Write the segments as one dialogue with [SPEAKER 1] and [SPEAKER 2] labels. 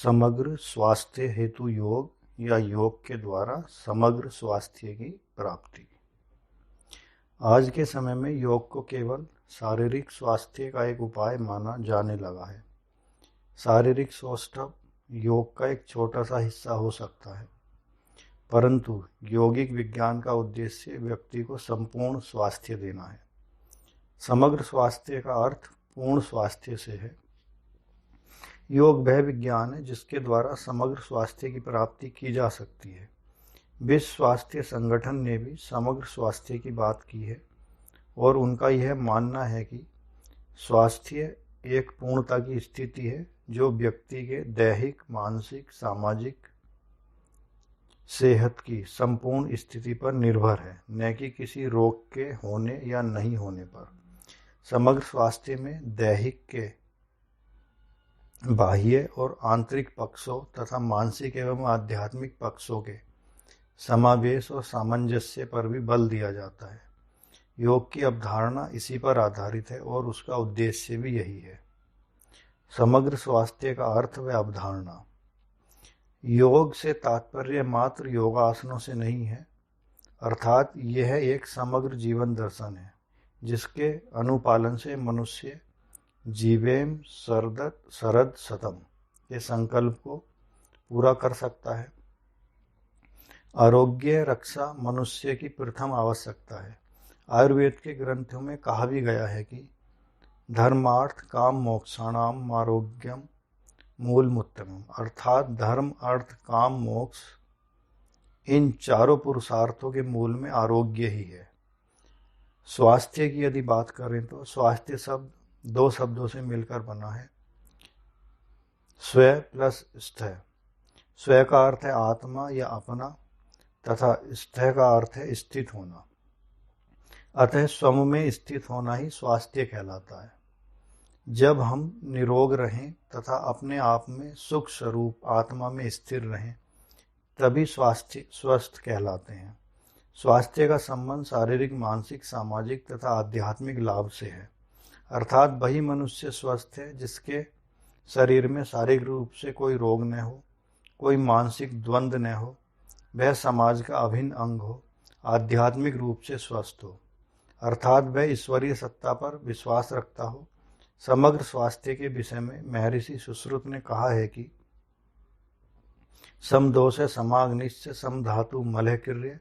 [SPEAKER 1] समग्र स्वास्थ्य हेतु योग या योग के द्वारा समग्र स्वास्थ्य की प्राप्ति। आज के समय में योग को केवल शारीरिक स्वास्थ्य का एक उपाय माना जाने लगा है। शारीरिक सौष्ठव योग का एक छोटा सा हिस्सा हो सकता है, परंतु यौगिक विज्ञान का उद्देश्य व्यक्ति को संपूर्ण स्वास्थ्य देना है। समग्र स्वास्थ्य का अर्थ पूर्ण स्वास्थ्य से है। योग वह विज्ञान है जिसके द्वारा समग्र स्वास्थ्य की प्राप्ति की जा सकती है। विश्व स्वास्थ्य संगठन ने भी समग्र स्वास्थ्य की बात की है और उनका यह मानना है कि स्वास्थ्य एक पूर्णता की स्थिति है जो व्यक्ति के दैहिक, मानसिक, सामाजिक सेहत की संपूर्ण स्थिति पर निर्भर है, न कि किसी रोग के होने या नहीं होने पर। समग्र स्वास्थ्य में दैहिक के बाह्य और आंतरिक पक्षों तथा मानसिक एवं आध्यात्मिक पक्षों के समावेश और सामंजस्य पर भी बल दिया जाता है। योग की अवधारणा इसी पर आधारित है और उसका उद्देश्य भी यही है। समग्र स्वास्थ्य का अर्थ व अवधारणा। योग से तात्पर्य मात्र योगासनों से नहीं है, अर्थात यह एक समग्र जीवन दर्शन है जिसके अनुपालन से मनुष्य जीवेम शरद शतम के संकल्प को पूरा कर सकता है। आरोग्य रक्षा मनुष्य की प्रथम आवश्यकता है। आयुर्वेद के ग्रंथों में कहा भी गया है कि धर्मार्थ काम मोक्षाणाम आरोग्यम मूलमुत्तमम, अर्थात धर्म, अर्थ, काम, मोक्ष, इन चारों पुरुषार्थों के मूल में आरोग्य ही है। स्वास्थ्य की यदि बात करें तो स्वास्थ्य शब्द दो शब्दों से मिलकर बना है, स्व प्लस स्थ। स्व का अर्थ है आत्मा या अपना तथा स्थ का अर्थ है स्थित होना। अतः स्वम में स्थित होना ही स्वास्थ्य कहलाता है। जब हम निरोग रहें तथा अपने आप में सुख स्वरूप आत्मा में स्थिर रहें तभी स्वास्थ्य स्वस्थ कहलाते हैं। स्वास्थ्य का संबंध शारीरिक, मानसिक, सामाजिक तथा आध्यात्मिक लाभ से है, अर्थात वही मनुष्य स्वस्थ है जिसके शरीर में शारीरिक रूप से कोई रोग न हो, कोई मानसिक द्वंद्व न हो, वह समाज का अभिन्न अंग हो, आध्यात्मिक रूप से स्वस्थ हो, अर्थात वह ईश्वरीय सत्ता पर विश्वास रखता हो। समग्र स्वास्थ्य के विषय में महर्षि सुश्रुत ने कहा है कि समदोष समाग्निश्च समधातु मलहक्रिय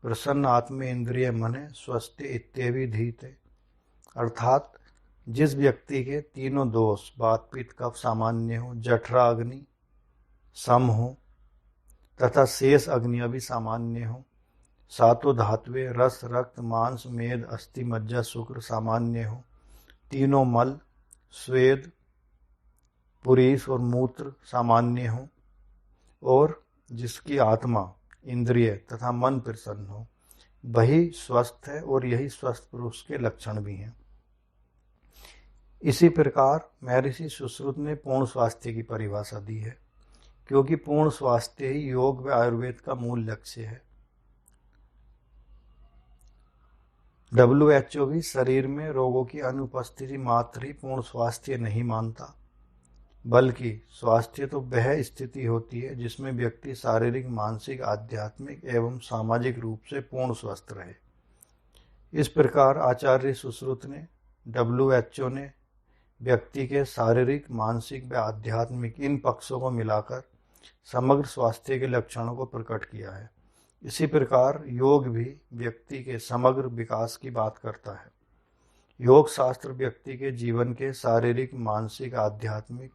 [SPEAKER 1] प्रसन्न आत्म इंद्रिय मने स्वस्थ इत्येवि धीते, अर्थात जिस व्यक्ति के तीनों दोष वात पित्त कफ सामान्य हो, जठरा अग्नि सम हो तथा शेष अग्नियां भी सामान्य हो, सातों धातुएं रस, रक्त, मांस, मेद, अस्थि, मज्जा, शुक्र सामान्य हो, तीनों मल, स्वेद, पुरीष और मूत्र सामान्य हो और जिसकी आत्मा, इंद्रिय तथा मन प्रसन्न हो, वही स्वस्थ है और यही स्वस्थ पुरुष के लक्षण भी हैं। इसी प्रकार महर्षि सुश्रुत ने पूर्ण स्वास्थ्य की परिभाषा दी है, क्योंकि पूर्ण स्वास्थ्य ही योग व आयुर्वेद का मूल लक्ष्य है। WHO भी शरीर में रोगों की अनुपस्थिति मात्र ही पूर्ण स्वास्थ्य नहीं मानता, बल्कि स्वास्थ्य तो वह स्थिति होती है जिसमें व्यक्ति शारीरिक, मानसिक, आध्यात्मिक एवं सामाजिक रूप से पूर्ण स्वस्थ रहे। इस प्रकार आचार्य सुश्रुत ने WHO ने व्यक्ति के शारीरिक, मानसिक व आध्यात्मिक इन पक्षों को मिलाकर समग्र स्वास्थ्य के लक्षणों को प्रकट किया है। इसी प्रकार योग भी व्यक्ति के समग्र विकास की बात करता है। योग शास्त्र व्यक्ति के जीवन के शारीरिक, मानसिक, आध्यात्मिक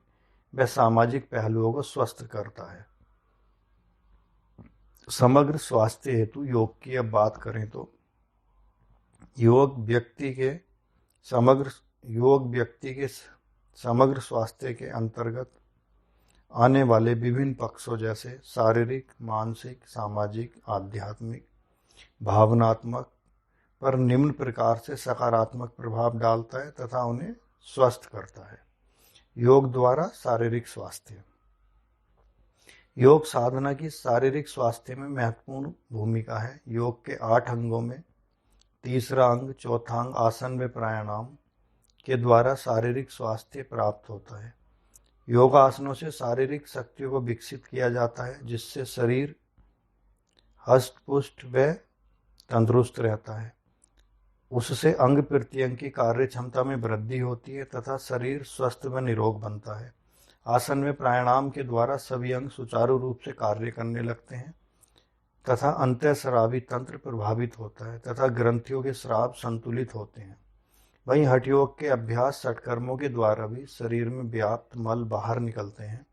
[SPEAKER 1] व सामाजिक पहलुओं को स्वस्थ करता है। समग्र स्वास्थ्य हेतु योग की अब बात करें तो योग व्यक्ति के समग्र स्वास्थ्य के अंतर्गत आने वाले विभिन्न पक्षों जैसे शारीरिक, मानसिक, सामाजिक, आध्यात्मिक, भावनात्मक पर निम्न प्रकार से सकारात्मक प्रभाव डालता है तथा उन्हें स्वस्थ करता है। योग द्वारा शारीरिक स्वास्थ्य। योग साधना की शारीरिक स्वास्थ्य में महत्वपूर्ण भूमिका है। योग के 8 अंगों में तीसरा अंग, चौथा अंग आसन व प्राणायाम के द्वारा शारीरिक स्वास्थ्य प्राप्त होता है। योगासनों से शारीरिक शक्तियों को विकसित किया जाता है, जिससे शरीर हष्ट-पुष्ट व तंदुरुस्त रहता है। उससे अंग प्रत्यंग की कार्य क्षमता में वृद्धि होती है तथा शरीर स्वस्थ व निरोग बनता है। आसन में प्राणायाम के द्वारा सभी अंग सुचारू रूप से कार्य करने लगते हैं तथा अंतःस्रावी तंत्र प्रभावित होता है तथा ग्रंथियों के स्राव संतुलित होते हैं। वहीं हठ योग के अभ्यास षटकर्मों के द्वारा भी शरीर में व्याप्त मल बाहर निकलते हैं,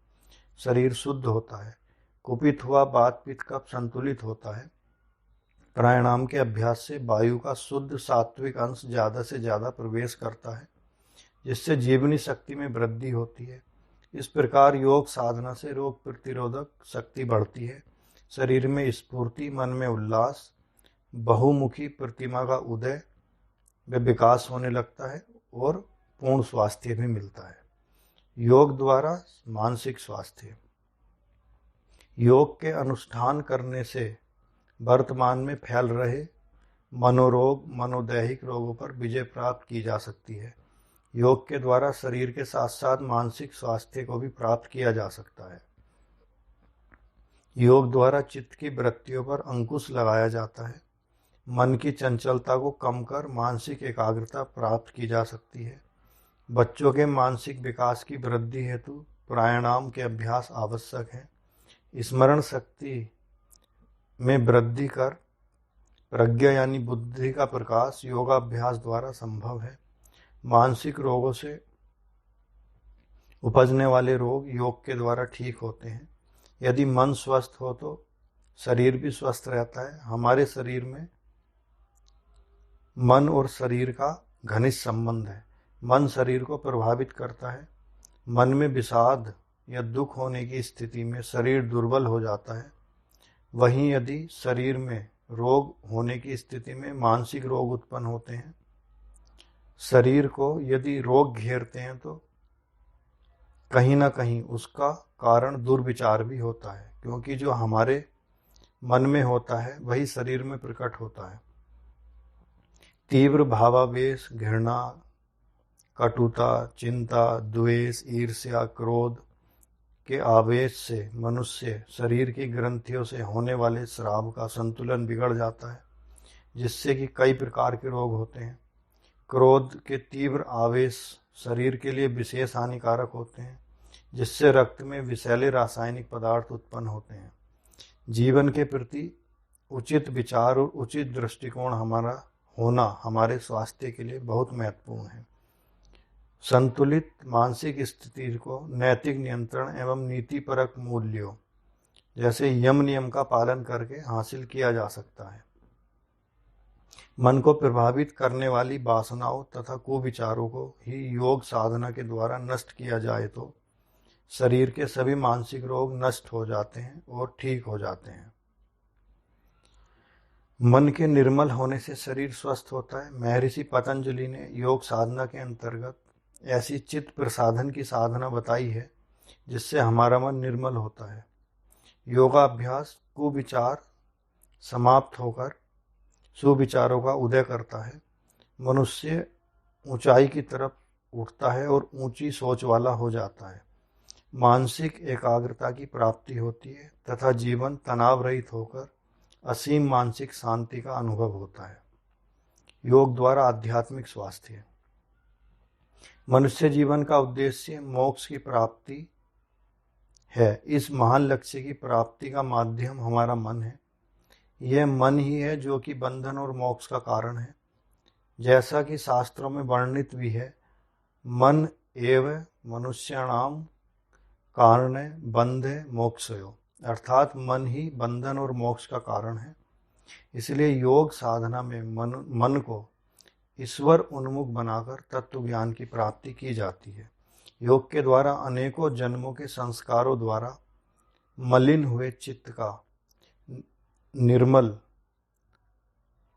[SPEAKER 1] शरीर शुद्ध होता है, कुपित हुआ वात पित्त कफ संतुलित होता है। प्राणायाम के अभ्यास से वायु का शुद्ध सात्विक अंश ज़्यादा से ज़्यादा प्रवेश करता है, जिससे जीवनी शक्ति में वृद्धि होती है। इस प्रकार योग साधना से रोग प्रतिरोधक शक्ति बढ़ती है, शरीर में स्फूर्ति, मन में उल्लास, बहुमुखी प्रतिमा का उदय व विकास होने लगता है और पूर्ण स्वास्थ्य भी मिलता है। योग द्वारा मानसिक स्वास्थ्य। योग के अनुष्ठान करने से वर्तमान में फैल रहे मनोरोग, मनोदैहिक रोगों पर विजय प्राप्त की जा सकती है। योग के द्वारा शरीर के साथ साथ मानसिक स्वास्थ्य को भी प्राप्त किया जा सकता है। योग द्वारा चित्त की वृत्तियों पर अंकुश लगाया जाता है। मन की चंचलता को कम कर मानसिक एकाग्रता प्राप्त की जा सकती है। बच्चों के मानसिक विकास की वृद्धि हेतु प्राणायाम के अभ्यास आवश्यक है। स्मरण शक्ति में वृद्धि कर प्रज्ञा यानी बुद्धि का प्रकाश योगाभ्यास द्वारा संभव है। मानसिक रोगों से उपजने वाले रोग योग के द्वारा ठीक होते हैं। यदि मन स्वस्थ हो तो शरीर भी स्वस्थ रहता है। हमारे शरीर में मन और शरीर का घनिष्ठ संबंध है। मन शरीर को प्रभावित करता है। मन में विषाद या दुख होने की स्थिति में शरीर दुर्बल हो जाता है। वहीं यदि शरीर में रोग होने की स्थिति में मानसिक रोग उत्पन्न होते हैं। शरीर को यदि रोग घेरते हैं तो कहीं ना कहीं उसका कारण दुर्विचार भी होता है, क्योंकि जो हमारे मन में होता है वही शरीर में प्रकट होता है। तीव्र भावावेश, घृणा, कटुता, चिंता, द्वेष, ईर्ष्या, क्रोध के आवेश से मनुष्य शरीर की ग्रंथियों से होने वाले स्राव का संतुलन बिगड़ जाता है, जिससे कि कई प्रकार के रोग होते हैं। क्रोध के तीव्र आवेश शरीर के लिए विशेष हानिकारक होते हैं, जिससे रक्त में विषैले रासायनिक पदार्थ उत्पन्न होते हैं। जीवन के प्रति उचित विचार और उचित दृष्टिकोण होना हमारे स्वास्थ्य के लिए बहुत महत्वपूर्ण है। संतुलित मानसिक स्थिति को नैतिक नियंत्रण एवं नीतिपरक मूल्यों जैसे यम नियम का पालन करके हासिल किया जा सकता है। मन को प्रभावित करने वाली वासनाओं तथा कुविचारों को ही योग साधना के द्वारा नष्ट किया जाए तो शरीर के सभी मानसिक रोग नष्ट हो जाते हैं और ठीक हो जाते हैं। मन के निर्मल होने से शरीर स्वस्थ होता है। महर्षि पतंजलि ने योग साधना के अंतर्गत ऐसी चित्त प्रसाधन की साधना बताई है जिससे हमारा मन निर्मल होता है। योगाभ्यास कुविचार समाप्त होकर सुविचारों का उदय करता है। मनुष्य ऊंचाई की तरफ उठता है और ऊंची सोच वाला हो जाता है। मानसिक एकाग्रता की प्राप्ति होती है तथा जीवन तनाव रहित होकर असीम मानसिक शांति का अनुभव होता है। योग द्वारा आध्यात्मिक स्वास्थ्य। मनुष्य जीवन का उद्देश्य मोक्ष की प्राप्ति है। इस महान लक्ष्य की प्राप्ति का माध्यम हमारा मन है। यह मन ही है जो कि बंधन और मोक्ष का कारण है। जैसा कि शास्त्रों में वर्णित भी है, मन एव मनुष्याणाम कारणे बंधे मोक्षयो, अर्थात मन ही बंधन और मोक्ष का कारण है। इसलिए योग साधना में मन को ईश्वर उन्मुख बनाकर तत्व ज्ञान की प्राप्ति की जाती है। योग के द्वारा अनेकों जन्मों के संस्कारों द्वारा मलिन हुए चित्त का निर्मल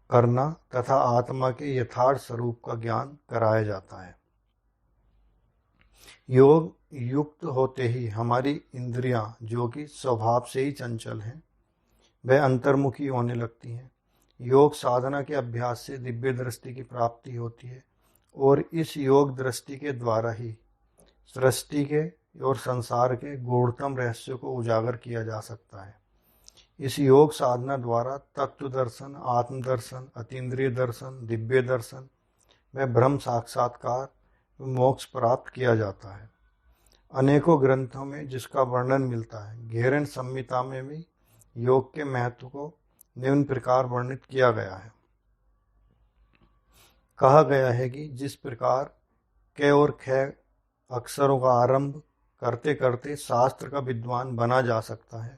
[SPEAKER 1] करना तथा आत्मा के यथार्थ स्वरूप का ज्ञान कराया जाता है। योग युक्त होते ही हमारी इंद्रियां, जो कि स्वभाव से ही चंचल हैं, वह अंतर्मुखी होने लगती हैं। योग साधना के अभ्यास से दिव्य दृष्टि की प्राप्ति होती है और इस योग दृष्टि के द्वारा ही सृष्टि के और संसार के गूढ़तम रहस्यों को उजागर किया जा सकता है। इस योग साधना द्वारा तत्व दर्शन, आत्मदर्शन, अतीन्द्रिय दर्शन, दिव्य दर्शन व ब्रह्म साक्षात्कार मोक्ष प्राप्त किया जाता है। अनेकों ग्रंथों में जिसका वर्णन मिलता है। घेरन संहिता में भी योग के महत्व को निम्न प्रकार वर्णित किया गया है। कहा गया है कि जिस प्रकार क और ख अक्षरों का आरंभ करते करते शास्त्र का विद्वान बना जा सकता है,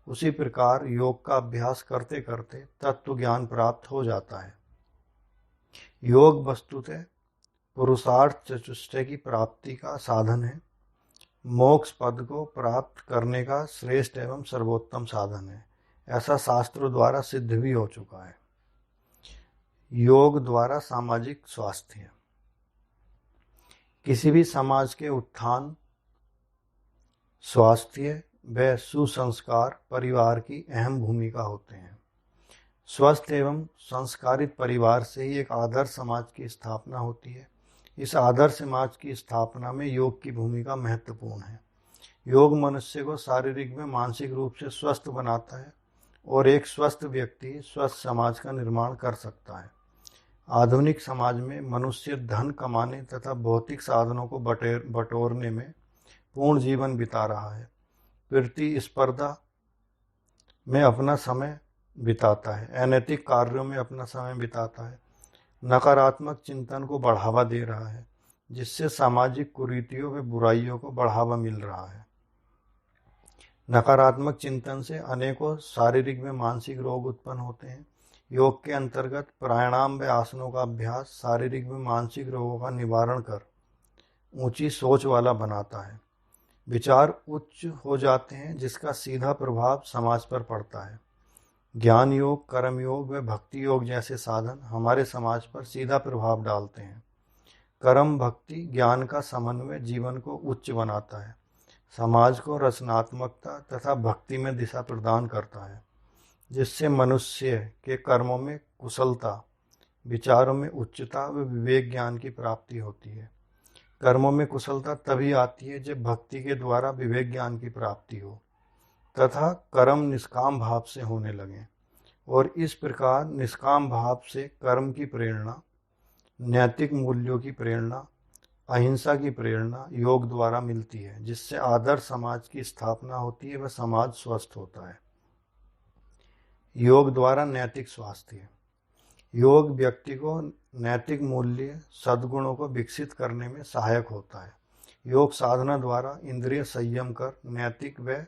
[SPEAKER 1] उसी प्रकार योग का अभ्यास करते करते तत्व ज्ञान प्राप्त हो जाता है। योग वस्तुतः पुरुषार्थ चतुष्टय की प्राप्ति का साधन है। मोक्ष पद को प्राप्त करने का श्रेष्ठ एवं सर्वोत्तम साधन है। ऐसा शास्त्रों द्वारा सिद्ध भी हो चुका है। योग द्वारा सामाजिक स्वास्थ्य। किसी भी समाज के उत्थान, स्वास्थ्य व सुसंस्कार परिवार की अहम भूमिका होते हैं। स्वस्थ एवं संस्कारित परिवार से ही एक आदर्श समाज की स्थापना होती है। इस आदर्श समाज की स्थापना में योग की भूमिका महत्वपूर्ण है। योग मनुष्य को शारीरिक व मानसिक रूप से स्वस्थ बनाता है और एक स्वस्थ व्यक्ति स्वस्थ समाज का निर्माण कर सकता है। आधुनिक समाज में मनुष्य धन कमाने तथा भौतिक साधनों को बटोरने में पूर्ण जीवन बिता रहा है। प्रतिस्पर्धा में अपना समय बिताता है, अनैतिक कार्यों में अपना समय बिताता है, नकारात्मक चिंतन को बढ़ावा दे रहा है, जिससे सामाजिक कुरीतियों व बुराइयों को बढ़ावा मिल रहा है। नकारात्मक चिंतन से अनेकों शारीरिक व मानसिक रोग उत्पन्न होते हैं। योग के अंतर्गत प्राणायाम व आसनों का अभ्यास शारीरिक व मानसिक रोगों का निवारण कर ऊंची सोच वाला बनाता है। विचार उच्च हो जाते हैं, जिसका सीधा प्रभाव समाज पर पड़ता है। ज्ञान योग, कर्म योग व भक्ति योग जैसे साधन हमारे समाज पर सीधा प्रभाव डालते हैं। कर्म, भक्ति, ज्ञान का समन्वय जीवन को उच्च बनाता है, समाज को रचनात्मकता तथा भक्ति में दिशा प्रदान करता है, जिससे मनुष्य के कर्मों में कुशलता, विचारों में उच्चता व विवेक ज्ञान की प्राप्ति होती है। कर्मों में कुशलता तभी आती है जब भक्ति के द्वारा विवेक ज्ञान की प्राप्ति हो तथा कर्म निष्काम भाव से होने लगे, और इस प्रकार निष्काम भाव से कर्म की प्रेरणा, नैतिक मूल्यों की प्रेरणा, अहिंसा की प्रेरणा योग द्वारा मिलती है, जिससे आदर्श समाज की स्थापना होती है व समाज स्वस्थ होता है। योग द्वारा नैतिक स्वास्थ्य। योग व्यक्ति को नैतिक मूल्य, सद्गुणों को विकसित करने में सहायक होता है। योग साधना द्वारा इंद्रिय संयम कर नैतिक व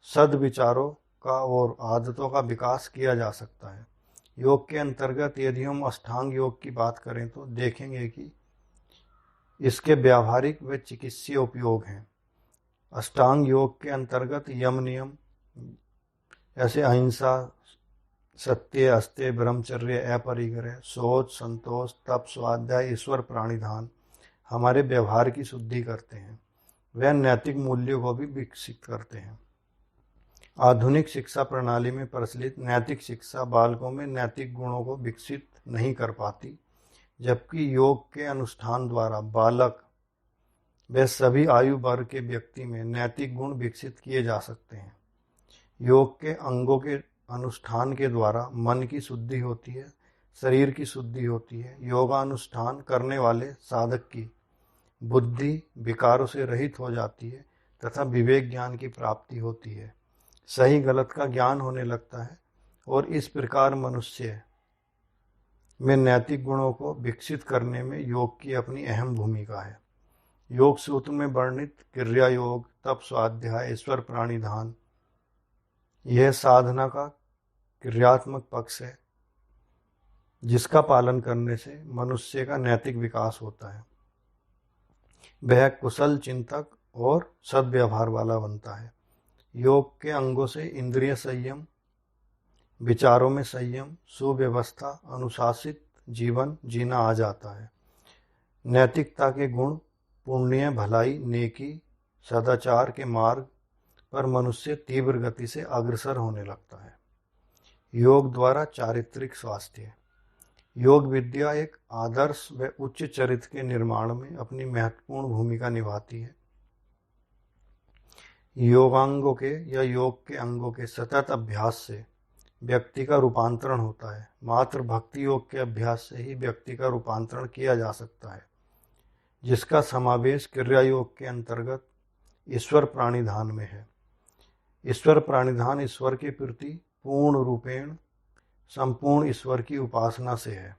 [SPEAKER 1] सद्विचारों का और आदतों का विकास किया जा सकता है। योग के अंतर्गत यदि हम अष्टांग योग की बात करें तो देखेंगे कि इसके व्यावहारिक व चिकित्सीय उपयोग हैं। अष्टांग योग के अंतर्गत यम नियम ऐसे अहिंसा, सत्य, अस्त्य, ब्रह्मचर्य, अपरिग्रह, शौच, संतोष, तप, स्वाध्याय, ईश्वर प्राणिधान हमारे व्यवहार की शुद्धि करते हैं। वे नैतिक मूल्यों को भी विकसित करते हैं। आधुनिक शिक्षा प्रणाली में प्रचलित नैतिक शिक्षा बालकों में नैतिक गुणों को विकसित नहीं कर पाती, जबकि योग के अनुष्ठान द्वारा बालक व सभी आयु वर्ग के व्यक्ति में नैतिक गुण विकसित किए जा सकते हैं। योग के अंगों के अनुष्ठान के द्वारा मन की शुद्धि होती है, शरीर की शुद्धि होती है। योगानुष्ठान करने वाले साधक की बुद्धि विकारों से रहित हो जाती है तथा विवेक ज्ञान की प्राप्ति होती है। सही गलत का ज्ञान होने लगता है और इस प्रकार मनुष्य में नैतिक गुणों को विकसित करने में योग की अपनी अहम भूमिका है। योग सूत्र में वर्णित क्रिया योग, तप, स्वाध्याय, ईश्वर प्राणिधान यह साधना का क्रियात्मक पक्ष है, जिसका पालन करने से मनुष्य का नैतिक विकास होता है। वह कुशल चिंतक और सद्व्यवहार वाला बनता है। योग के अंगों से इंद्रिय संयम, विचारों में संयम, सुव्यवस्था, अनुशासित जीवन जीना आ जाता है। नैतिकता के गुण, पुण्य, भलाई, नेकी, सदाचार के मार्ग पर मनुष्य तीव्र गति से अग्रसर होने लगता है। योग द्वारा चारित्रिक स्वास्थ्य। योग विद्या एक आदर्श व उच्च चरित्र के निर्माण में अपनी महत्वपूर्ण भूमिका निभाती है। योगांगों के या योग के अंगों के सतत अभ्यास से व्यक्ति का रूपांतरण होता है। मात्र भक्ति योग के अभ्यास से ही व्यक्ति का रूपांतरण किया जा सकता है, जिसका समावेश क्रिया योग के अंतर्गत ईश्वर प्राणिधान में है। ईश्वर प्राणिधान ईश्वर के प्रति पूर्ण रूपेण संपूर्ण ईश्वर की उपासना से है।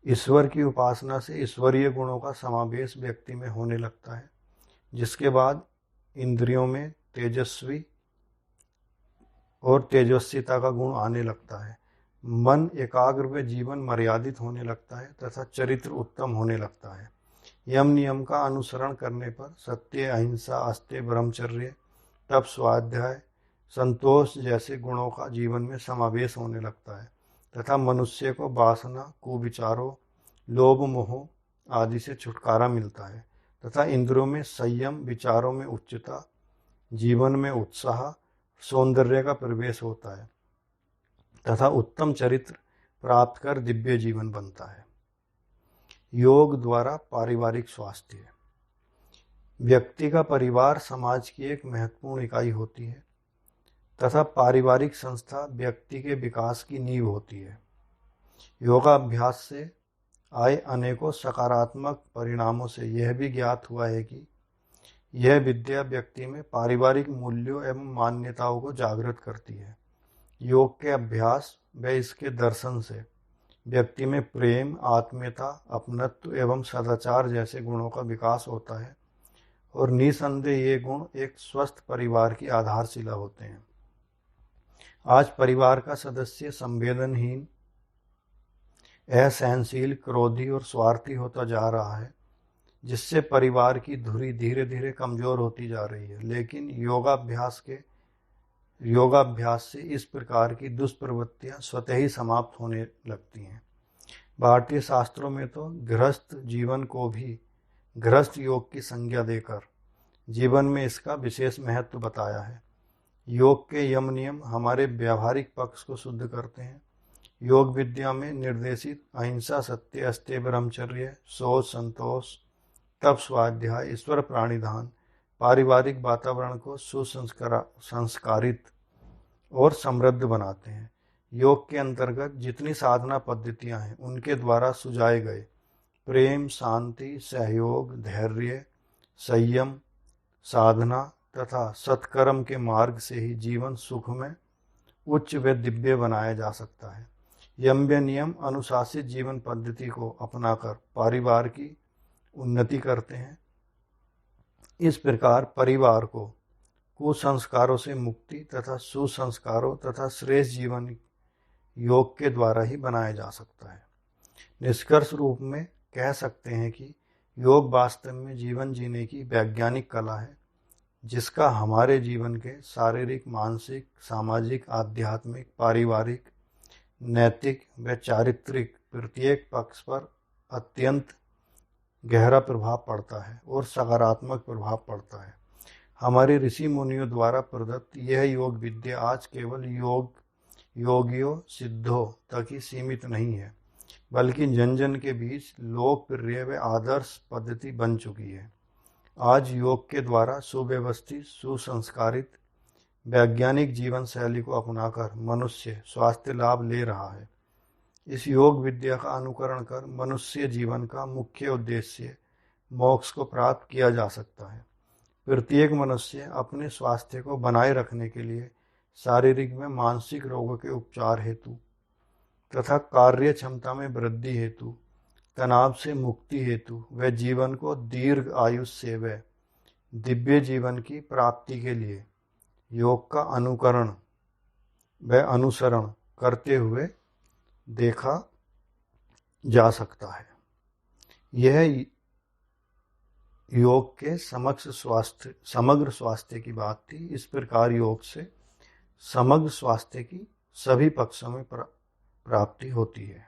[SPEAKER 1] ईश्वर की उपासना से ईश्वरीय गुणों का समावेश व्यक्ति में होने लगता है, जिसके बाद इंद्रियों में तेजस्वी और तेजस्विता का गुण आने लगता है। मन एकाग्र व जीवन मर्यादित होने लगता है तथा चरित्र उत्तम होने लगता है। यम नियम का अनुसरण करने पर सत्य, अहिंसा, अस्त्य, ब्रह्मचर्य, तप, स्वाध्याय, संतोष जैसे गुणों का जीवन में समावेश होने लगता है तथा मनुष्य को वासना, कुविचारों, लोभ, मोह आदि से छुटकारा मिलता है तथा इंद्रियों में संयम, विचारों में उच्चता, जीवन में उत्साह, सौंदर्य का प्रवेश होता है तथा उत्तम चरित्र प्राप्त कर दिव्य जीवन बनता है। योग द्वारा पारिवारिक स्वास्थ्य। व्यक्ति का परिवार समाज की एक महत्वपूर्ण इकाई होती है तथा पारिवारिक संस्था व्यक्ति के विकास की नींव होती है। योगाभ्यास से आए अनेकों सकारात्मक परिणामों से यह भी ज्ञात हुआ है कि यह विद्या व्यक्ति में पारिवारिक मूल्यों एवं मान्यताओं को जागृत करती है। योग के अभ्यास व इसके दर्शन से व्यक्ति में प्रेम, आत्मीयता, अपनत्व एवं सदाचार जैसे गुणों का विकास होता है और निसंदेह ये गुण एक स्वस्थ परिवार की आधारशिला होते हैं। आज परिवार का सदस्य संवेदनहीन, असहनशील, क्रोधी और स्वार्थी होता जा रहा है, जिससे परिवार की धुरी धीरे धीरे कमजोर होती जा रही है। लेकिन योगाभ्यास से इस प्रकार की दुष्प्रवृत्तियां स्वतः ही समाप्त होने लगती हैं। भारतीय शास्त्रों में तो गृहस्थ जीवन को भी गृहस्थ योग की संज्ञा देकर जीवन में इसका विशेष महत्व बताया है। योग के यम नियम हमारे व्यावहारिक पक्ष को शुद्ध करते हैं। योग विद्या में निर्देशित अहिंसा, सत्य, अस्त्य, ब्रह्मचर्य, शौच, संतोष, तप, स्वाध्याय, ईश्वर प्राणिधान पारिवारिक वातावरण को सुसंस्कारित और समृद्ध बनाते हैं। योग के अंतर्गत जितनी साधना पद्धतियां हैं, उनके द्वारा सुझाए गए प्रेम, शांति, सहयोग, धैर्य, संयम, साधना तथा सत्कर्म के मार्ग से ही जीवन सुख में उच्च व दिव्य बनाया जा सकता है। यम व नियम अनुशासित जीवन पद्धति को अपनाकर परिवार की उन्नति करते हैं। इस प्रकार परिवार को कुसंस्कारों से मुक्ति तथा सुसंस्कारों तथा श्रेष्ठ जीवन योग के द्वारा ही बनाया जा सकता है। निष्कर्ष रूप में कह सकते हैं कि योग वास्तव में जीवन जीने की वैज्ञानिक कला है, जिसका हमारे जीवन के शारीरिक, मानसिक, सामाजिक, आध्यात्मिक, पारिवारिक, नैतिक व चारित्रिक प्रत्येक पक्ष पर अत्यंत गहरा प्रभाव पड़ता है और सकारात्मक प्रभाव पड़ता है। हमारे ऋषि मुनियों द्वारा प्रदत्त यह योग विद्या आज केवल योगियों, सिद्धों तक ही सीमित नहीं है, बल्कि जन जन के बीच लोकप्रिय व आदर्श पद्धति बन चुकी है। आज योग के द्वारा सुव्यवस्थित, सुसंस्कारित, वैज्ञानिक जीवन शैली को अपनाकर मनुष्य स्वास्थ्य लाभ ले रहा है। इस योग विद्या का अनुकरण कर मनुष्य जीवन का मुख्य उद्देश्य मोक्ष को प्राप्त किया जा सकता है। प्रत्येक मनुष्य अपने स्वास्थ्य को बनाए रखने के लिए शारीरिक व मानसिक रोगों के उपचार हेतु तथा कार्य क्षमता में वृद्धि हेतु, तनाव से मुक्ति हेतु व जीवन को दीर्घ आयुष्य व दिव्य जीवन की प्राप्ति के लिए योग का अनुकरण व अनुसरण करते हुए देखा जा सकता है। यह योग के समग्र स्वास्थ्य की बात थी। इस प्रकार योग से समग्र स्वास्थ्य की सभी पक्षों में प्राप्ति होती है।